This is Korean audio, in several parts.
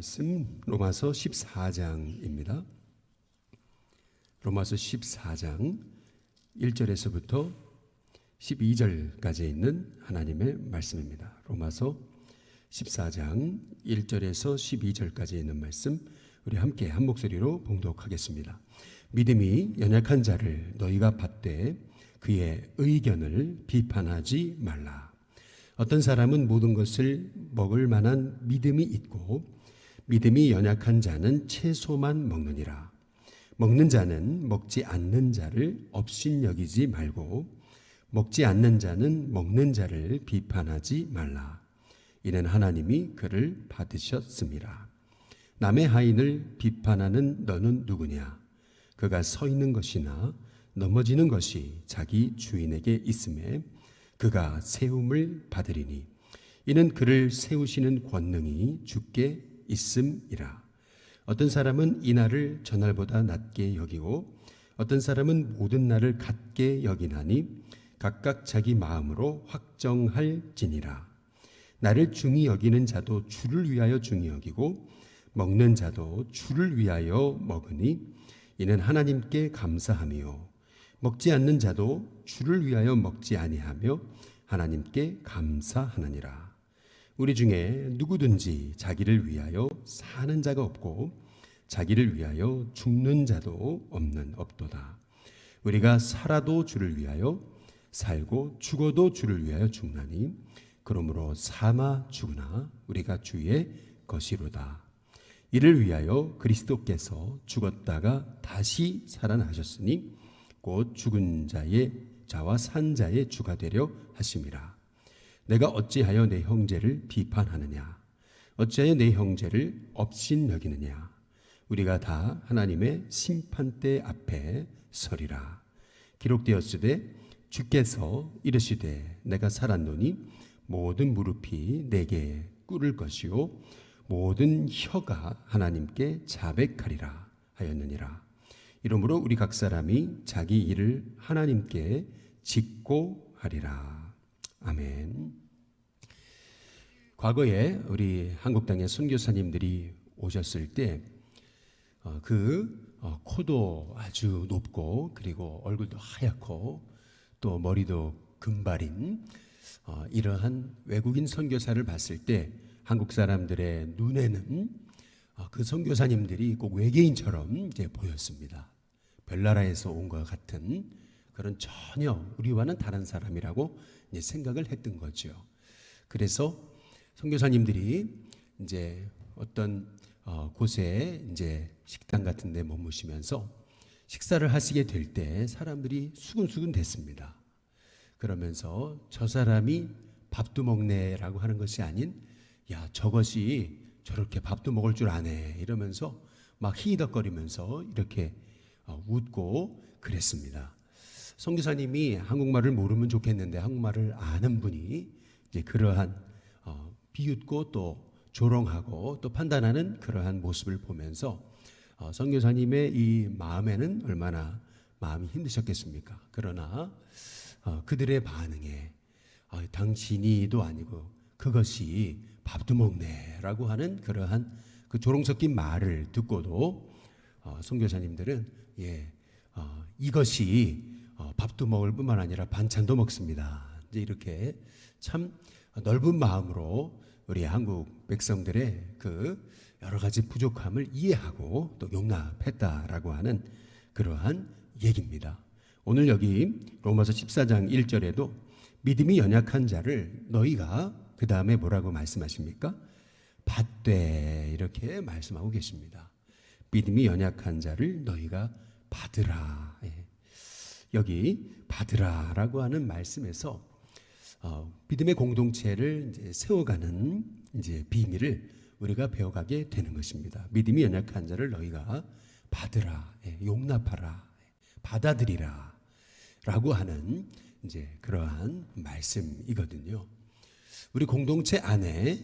말씀 로마서 14장입니다. 로마서 14장 1절에서부터 12절까지 있는 하나님의 말씀입니다. 로마서 14장 1절에서 12절까지 있는 말씀 우리 함께 한 목소리로 봉독하겠습니다. 믿음이 연약한 자를 너희가 받되 그의 의견을 비판하지 말라. 어떤 사람은 모든 것을 먹을 만한 믿음이 있고 믿음이 연약한 자는 채소만 먹느니라. 먹는 자는 먹지 않는 자를 업신여기지 말고 먹지 않는 자는 먹는 자를 비판하지 말라. 이는 하나님이 그를 받으셨음이라. 남의 하인을 비판하는 너는 누구냐? 그가 서 있는 것이나 넘어지는 것이 자기 주인에게 있음에 그가 세움을 받으리니 이는 그를 세우시는 권능이 주께 있음이라. 어떤 사람은 이 날을 저날보다 낮게 여기고 어떤 사람은 모든 날을 같게 여기나니 각각 자기 마음으로 확정할지니라. 나를 중히 여기는 자도 주를 위하여 중히 여기고 먹는 자도 주를 위하여 먹으니 이는 하나님께 감사하며 먹지 않는 자도 주를 위하여 먹지 아니하며 하나님께 감사하느니라. 우리 중에 누구든지 자기를 위하여 사는 자가 없고 자기를 위하여 죽는 자도 없도다. 우리가 살아도 주를 위하여 살고 죽어도 주를 위하여 죽나니 그러므로 사마 죽으나 우리가 주의 것이로다. 이를 위하여 그리스도께서 죽었다가 다시 살아나셨으니 곧 죽은 자와 산 자의 주가 되려 하심이라. 내가 어찌하여 내 형제를 비판하느냐? 어찌하여 내 형제를 업신여기느냐? 우리가 다 하나님의 심판대 앞에 서리라. 기록되었으되 주께서 이르시되 내가 살았노니 모든 무릎이 내게 꿇을 것이요 모든 혀가 하나님께 자백하리라 하였느니라. 이러므로 우리 각 사람이 자기 일을 하나님께 짓고 하리라. 아멘. 과거에 우리 한국 땅의 선교사님들이 오셨을 때 코도 아주 높고 그리고 얼굴도 하얗고 또 머리도 금발인 이러한 외국인 선교사를 봤을 때 한국 사람들의 눈에는 그 선교사님들이 꼭 외계인처럼 이제 보였습니다. 별나라에서 온 것 같은 그런 전혀 우리와는 다른 사람이라고 이제 생각을 했던 거죠. 그래서 선교사님들이 이제 어떤 곳에 이제 식당 같은 데 머무시면서 식사를 하시게 될 때 사람들이 수근수근 됐습니다. 그러면서 저 사람이 밥도 먹네라고 하는 것이 아닌 야 저것이 저렇게 밥도 먹을 줄 아네 이러면서 막 희덕거리면서 이렇게 웃고 그랬습니다. 선교사님이 한국말을 모르면 좋겠는데 한국말을 아는 분이 이제 그러한 비웃고 또 조롱하고 또 판단하는 그러한 모습을 보면서 선교사님의 이 마음에는 얼마나 마음이 힘드셨겠습니까? 그러나 그들의 반응에 당신이도 아니고 그것이 밥도 먹네라고 하는 그러한 그 조롱 섞인 말을 듣고도 선교사님들은 이것이 밥도 먹을 뿐만 아니라 반찬도 먹습니다. 이제 이렇게 참 넓은 마음으로 우리 한국 백성들의 그 여러 가지 부족함을 이해하고 또 용납했다라고 하는 그러한 얘기입니다. 오늘 여기 로마서 14장 1절에도 믿음이 연약한 자를 너희가 그 다음에 뭐라고 말씀하십니까? 받되 이렇게 말씀하고 계십니다. 믿음이 연약한 자를 너희가 받으라. 여기 받으라라고 하는 말씀에서 믿음의 공동체를 이제 세워가는 이제 비밀을 우리가 배워가게 되는 것입니다. 믿음이 연약한 자를 너희가 받으라, 용납하라, 받아들이라라고 하는 이제 그러한 말씀이거든요. 우리 공동체 안에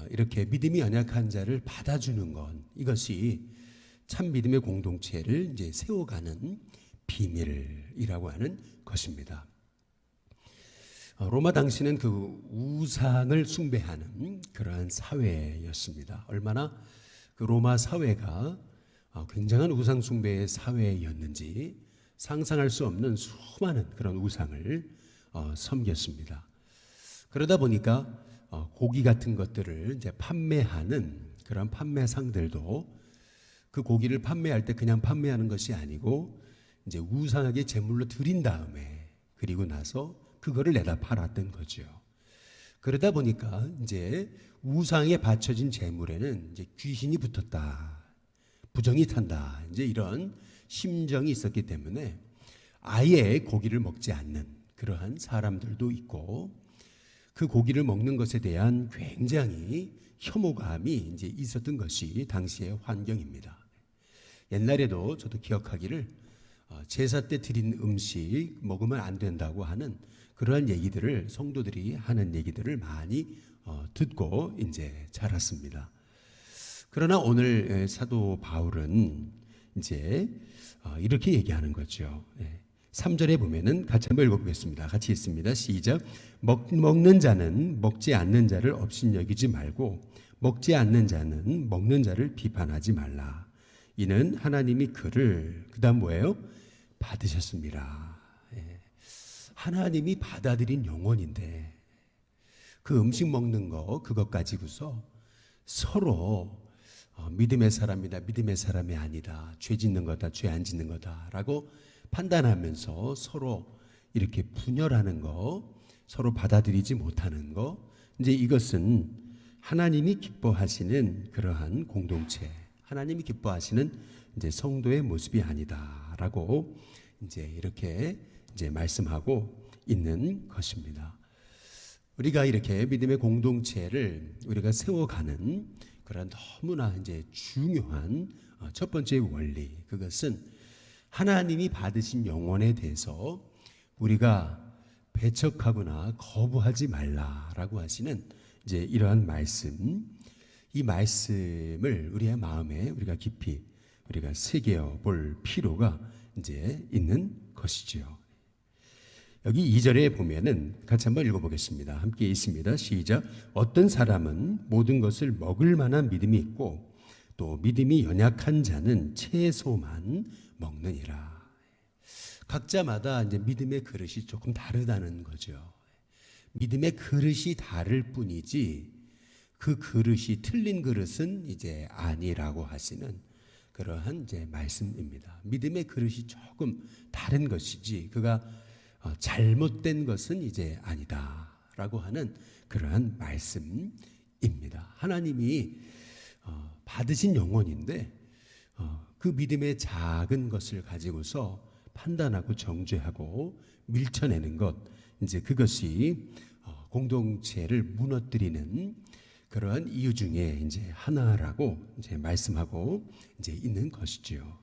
이렇게 믿음이 연약한 자를 받아주는 건 이것이 참 믿음의 공동체를 이제 세워가는 비밀이라고 하는 것입니다. 로마 당시는 그 우상을 숭배하는 그러한 사회였습니다. 얼마나 그 로마 사회가 굉장한 우상 숭배의 사회였는지 상상할 수 없는 수많은 그런 우상을 섬겼습니다. 그러다 보니까 고기 같은 것들을 이제 판매하는 그런 판매상들도 그 고기를 판매할 때 그냥 판매하는 것이 아니고 이제 우상에게 제물로 드린 다음에 그리고 나서 그거를 내다 팔았던 거죠. 그러다 보니까 이제 우상에 바쳐진 제물에는 이제 귀신이 붙었다, 부정이 탄다, 이제 이런 심정이 있었기 때문에 아예 고기를 먹지 않는 그러한 사람들도 있고, 그 고기를 먹는 것에 대한 굉장히 혐오감이 이제 있었던 것이 당시의 환경입니다. 옛날에도 저도 기억하기를 제사 때 드린 음식 먹으면 안 된다고 하는 그러한 얘기들을 성도들이 하는 얘기들을 많이 듣고 이제 자랐습니다. 그러나 오늘 사도 바울은 이제 이렇게 얘기하는 거죠. 3절에 보면은 같이 한번 읽어보겠습니다. 같이 읽습니다. 시작. 먹는 자는 먹지 않는 자를 업신여기지 말고 먹지 않는 자는 먹는 자를 비판하지 말라. 이는 하나님이 그를 그다음 뭐예요? 받으셨습니다. 하나님이 받아들인 영혼인데 그 음식 먹는 거 그것 가지고서 서로 믿음의 사람이다, 믿음의 사람이 아니다, 죄 짓는 거다, 죄 안 짓는 거다라고 판단하면서 서로 이렇게 분열하는 거, 서로 받아들이지 못하는 거, 이제 이것은 하나님이 기뻐하시는 그러한 공동체, 하나님이 기뻐하시는 이제 성도의 모습이 아니다라고 이제 이렇게 이제 말씀하고 있는 것입니다. 우리가 이렇게 믿음의 공동체를 우리가 세워가는 그런 너무나 이제 중요한 첫 번째 원리, 그것은 하나님이 받으신 영혼에 대해서 우리가 배척하거나 거부하지 말라라고 하시는 이제 이러한 말씀, 이 말씀을 우리의 마음에 우리가 깊이 우리가 새겨 볼 필요가 이제 있는 것이지요. 여기 2절에 보면은 같이 한번 읽어보겠습니다. 함께 있습니다. 시작. 어떤 사람은 모든 것을 먹을 만한 믿음이 있고 또 믿음이 연약한 자는 채소만 먹느니라. 각자마다 이제 믿음의 그릇이 조금 다르다는 거죠. 믿음의 그릇이 다를 뿐이지 그 그릇이 틀린 그릇은 이제 아니라고 하시는 그러한 이제 말씀입니다. 믿음의 그릇이 조금 다른 것이지 그가 잘못된 것은 이제 아니다라고 하는 그러한 말씀입니다. 하나님이 받으신 영혼인데 그 믿음의 작은 것을 가지고서 판단하고 정죄하고 밀쳐내는 것, 이제 그것이 공동체를 무너뜨리는 그러한 이유 중에 이제 하나라고 이제 말씀하고 이제 있는 것이지요.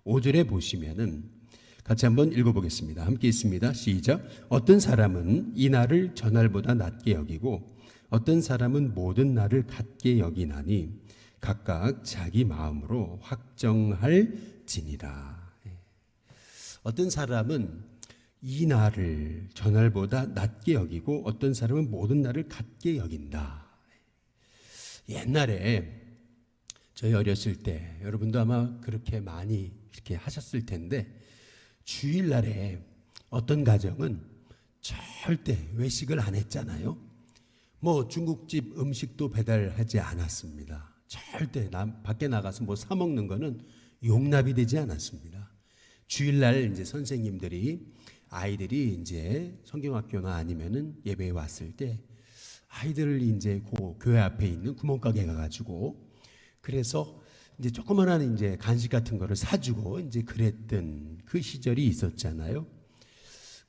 5절에 보시면은 같이 한번 읽어보겠습니다. 함께 있습니다. 시작. 어떤 사람은 이 날을 저날보다 낮게 여기고 어떤 사람은 모든 날을 같게 여기나니 각각 자기 마음으로 확정할지니라. 어떤 사람은 이 날을 저날보다 낮게 여기고 어떤 사람은 모든 날을 같게 여긴다. 옛날에 저희 어렸을 때 여러분도 아마 그렇게 많이 이렇게 하셨을 텐데 주일날에 어떤 가정은 절대 외식을 안 했잖아요. 뭐 중국집 음식도 배달하지 않았습니다. 절대 밖에 나가서 뭐 사 먹는 거는 용납이 되지 않았습니다. 주일날 이제 선생님들이 아이들이 이제 성경학교나 아니면은 예배에 왔을 때 아이들을 이제 그 교회 앞에 있는 구멍가게 가가지고 그래서 이제 조그만한 이제 간식 같은 거를 사주고 이제 그랬던 그 시절이 있었잖아요.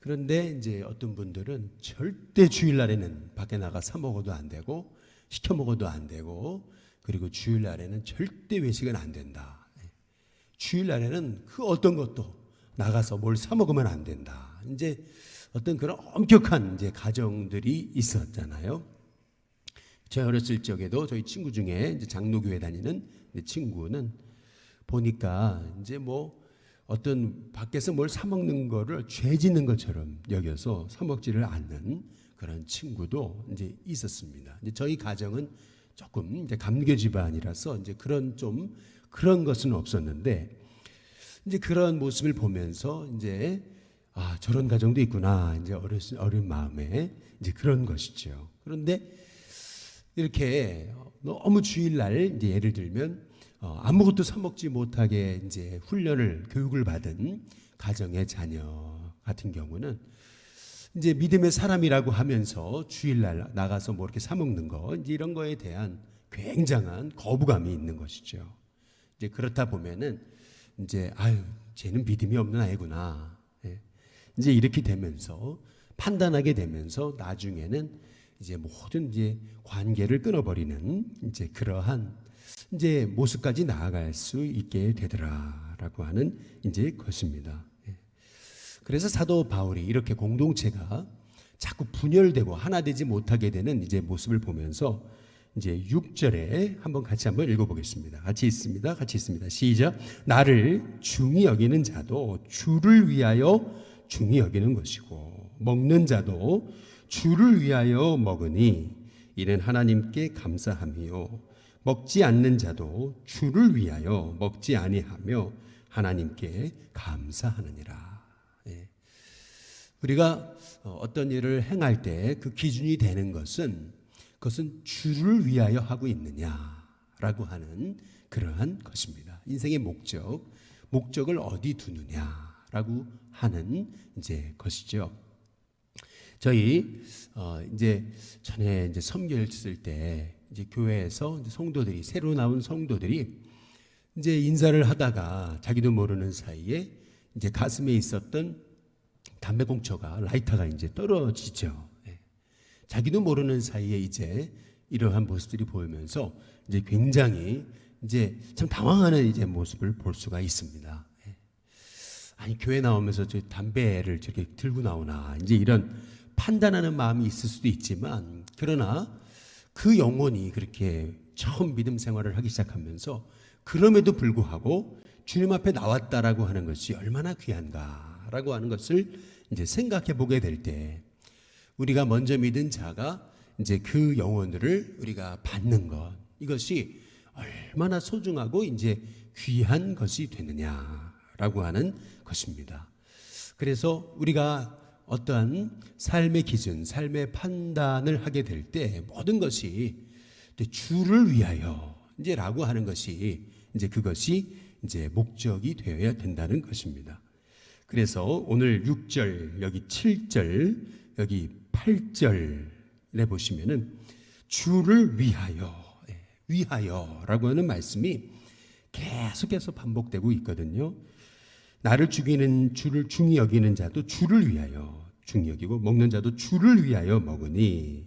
그런데 이제 어떤 분들은 절대 주일날에는 밖에 나가 사 먹어도 안 되고 시켜 먹어도 안 되고 그리고 주일날에는 절대 외식은 안 된다. 주일날에는 그 어떤 것도 나가서 뭘 사 먹으면 안 된다. 이제 어떤 그런 엄격한 이제 가정들이 있었잖아요. 제가 어렸을 적에도 저희 친구 중에 이제 장로교회 다니는 친구는 보니까 이제 뭐 어떤 밖에서 뭘 사 먹는 거를 죄 짓는 것처럼 여겨서 사 먹지를 않는 그런 친구도 이제 있었습니다. 이제 저희 가정은 조금 이제 감교 집안이라서 이제 그런 것은 없었는데 이제 그런 모습을 보면서 이제 저런 가정도 있구나 이제 어린 마음에 이제 그런 것이죠. 그런데 이렇게 너무 주일날 이제 예를 들면 아무것도 사 먹지 못하게 이제 교육을 받은 가정의 자녀 같은 경우는 이제 믿음의 사람이라고 하면서 주일날 나가서 뭐 이렇게 사 먹는 거 이제 이런 거에 대한 굉장한 거부감이 있는 것이죠. 이제 그렇다 보면은 이제 쟤는 믿음이 없는 아이구나. 예. 이제 이렇게 되면서 판단하게 되면서 나중에는 이제 모든 이제 관계를 끊어버리는 이제 그러한 이제 모습까지 나아갈 수 있게 되더라라고 하는 이제 것입니다. 예. 그래서 사도 바울이 이렇게 공동체가 자꾸 분열되고 하나 되지 못하게 되는 이제 모습을 보면서 이제 6절에 같이 한번 읽어보겠습니다. 같이 있습니다. 시작. 나를 중히 여기는 자도 주를 위하여 중히 여기는 것이고 먹는 자도 주를 위하여 먹으니 이는 하나님께 감사함이요 먹지 않는 자도 주를 위하여 먹지 아니하며 하나님께 감사하느니라. 예. 우리가 어떤 일을 행할 때 그 기준이 되는 것은 그것은 주를 위하여 하고 있느냐라고 하는 그러한 것입니다. 인생의 목적을 어디 두느냐라고 하는 이제 것이죠. 저희 이제 전에 이제 섬겼을 때 이제 교회에서 이제 성도들이 새로 나온 성도들이 이제 인사를 하다가 자기도 모르는 사이에 이제 가슴에 있었던 담배꽁초가 라이터가 이제 떨어지죠. 자기도 모르는 사이에 이제 이러한 모습들이 보이면서 이제 굉장히 이제 참 당황하는 이제 모습을 볼 수가 있습니다. 아니 교회 나오면서 저 담배를 저렇게 들고 나오나 이제 이런 판단하는 마음이 있을 수도 있지만 그러나 그 영혼이 그렇게 처음 믿음 생활을 하기 시작하면서 그럼에도 불구하고 주님 앞에 나왔다라고 하는 것이 얼마나 귀한가라고 하는 것을 이제 생각해 보게 될 때 우리가 먼저 믿은 자가 이제 그 영혼들을 우리가 받는 것 이것이 얼마나 소중하고 이제 귀한 것이 되느냐라고 하는 것입니다. 그래서 우리가 어떠한 삶의 기준, 삶의 판단을 하게 될 때 모든 것이 주를 위하여 이제라고 하는 것이 이제 그것이 이제 목적이 되어야 된다는 것입니다. 그래서 오늘 6절, 여기 7절, 여기 8절에 보시면은 주를 위하여라고 하는 말씀이 계속해서 반복되고 있거든요. 나를 주를 중히 여기는 자도 주를 위하여 중히 여기고 먹는 자도 주를 위하여 먹으니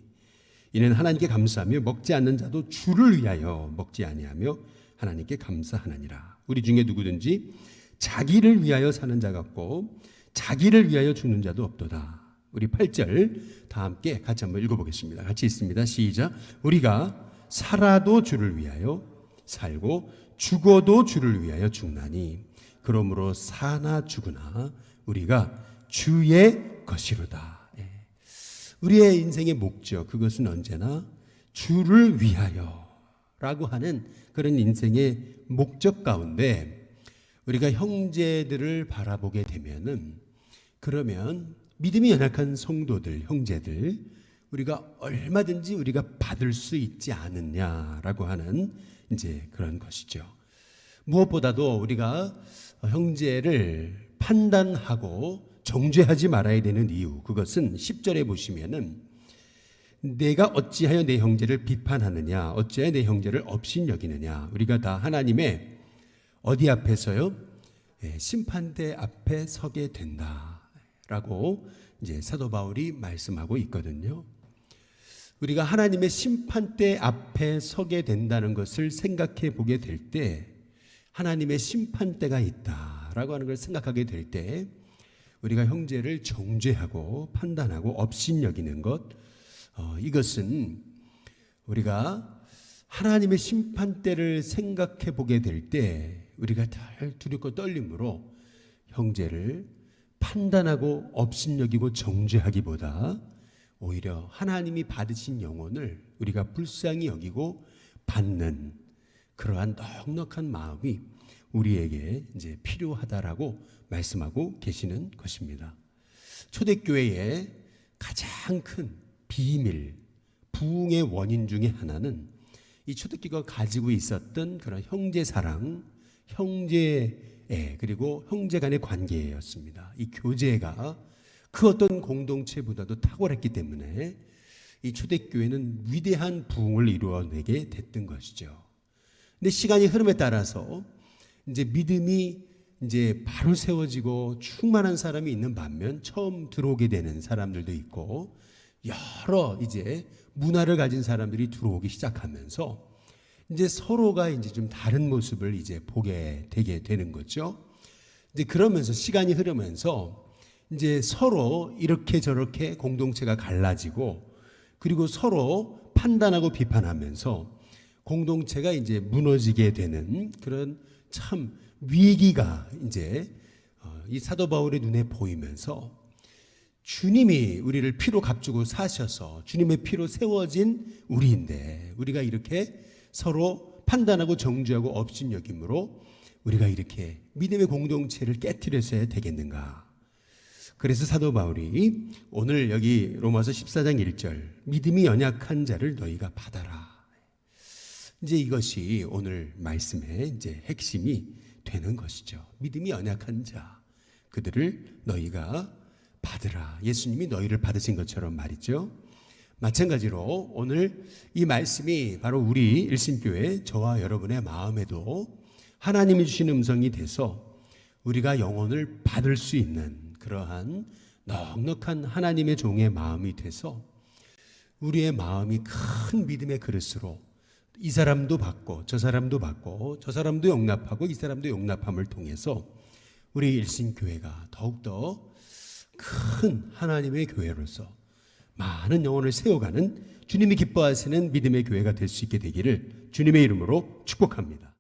이는 하나님께 감사하며 먹지 않는 자도 주를 위하여 먹지 아니하며 하나님께 감사하느니라. 우리 중에 누구든지 자기를 위하여 사는 자 같고 자기를 위하여 죽는 자도 없도다. 우리 8절 다 함께 같이 한번 읽어보겠습니다. 같이 있습니다. 시작. 우리가 살아도 주를 위하여 살고 죽어도 주를 위하여 죽나니 그러므로 사나 죽으나 우리가 주의 것이로다. 우리의 인생의 목적 그것은 언제나 주를 위하여라고 하는 그런 인생의 목적 가운데 우리가 형제들을 바라보게 되면은 그러면 믿음이 연약한 성도들, 형제들 우리가 얼마든지 우리가 받을 수 있지 않느냐라고 하는 이제 그런 것이죠. 무엇보다도 우리가 형제를 판단하고 정죄하지 말아야 되는 이유 그것은 10절에 보시면은 내가 어찌하여 내 형제를 비판하느냐 어찌하여 내 형제를 업신여기느냐 우리가 다 하나님의 어디 앞에서요? 심판대 앞에 서게 된다라고 이제 사도 바울이 말씀하고 있거든요. 우리가 하나님의 심판대 앞에 서게 된다는 것을 생각해 보게 될 때 하나님의 심판대가 있다라고 하는 걸 생각하게 될 때 우리가 형제를 정죄하고 판단하고 업신여기는 것 이것은 우리가 하나님의 심판대를 생각해 보게 될 때 우리가 덜 두렵고 떨림으로 형제를 판단하고 업신여기고 정죄하기보다 오히려 하나님이 받으신 영혼을 우리가 불쌍히 여기고 받는 그러한 넉넉한 마음이 우리에게 이제 필요하다라고 말씀하고 계시는 것입니다. 초대교회의 가장 큰 비밀, 부흥의 원인 중에 하나는 이 초대교회가 가지고 있었던 그런 형제 사랑, 형제애 그리고 형제 간의 관계였습니다. 이 교제가 그 어떤 공동체보다도 탁월했기 때문에 이 초대교회는 위대한 부흥을 이루어내게 됐던 것이죠. 근데 시간이 흐름에 따라서 이제 믿음이 이제 바로 세워지고 충만한 사람이 있는 반면 처음 들어오게 되는 사람들도 있고 여러 이제 문화를 가진 사람들이 들어오기 시작하면서 이제 서로가 이제 좀 다른 모습을 이제 보게 되게 되는 거죠. 이제 그러면서 시간이 흐르면서 이제 서로 이렇게 저렇게 공동체가 갈라지고 그리고 서로 판단하고 비판하면서 공동체가 이제 무너지게 되는 그런 참 위기가 이제 이 사도 바울의 눈에 보이면서 주님이 우리를 피로 값주고 사셔서 주님의 피로 세워진 우리인데 우리가 이렇게 서로 판단하고 정죄하고 업신여김으로 우리가 이렇게 믿음의 공동체를 깨트려서야 되겠는가. 그래서 사도 바울이 오늘 여기 로마서 14장 1절 믿음이 연약한 자를 너희가 받아라. 이제 이것이 오늘 말씀의 이제 핵심이 되는 것이죠. 믿음이 연약한 자 그들을 너희가 받으라. 예수님이 너희를 받으신 것처럼 말이죠. 마찬가지로 오늘 이 말씀이 바로 우리 일신교회 저와 여러분의 마음에도 하나님이 주신 음성이 돼서 우리가 영혼을 받을 수 있는 그러한 넉넉한 하나님의 종의 마음이 돼서 우리의 마음이 큰 믿음의 그릇으로 이 사람도 받고 저 사람도 받고 저 사람도 용납하고 이 사람도 용납함을 통해서 우리 일신교회가 더욱더 큰 하나님의 교회로서 많은 영혼을 세워가는 주님이 기뻐하시는 믿음의 교회가 될 수 있게 되기를 주님의 이름으로 축복합니다.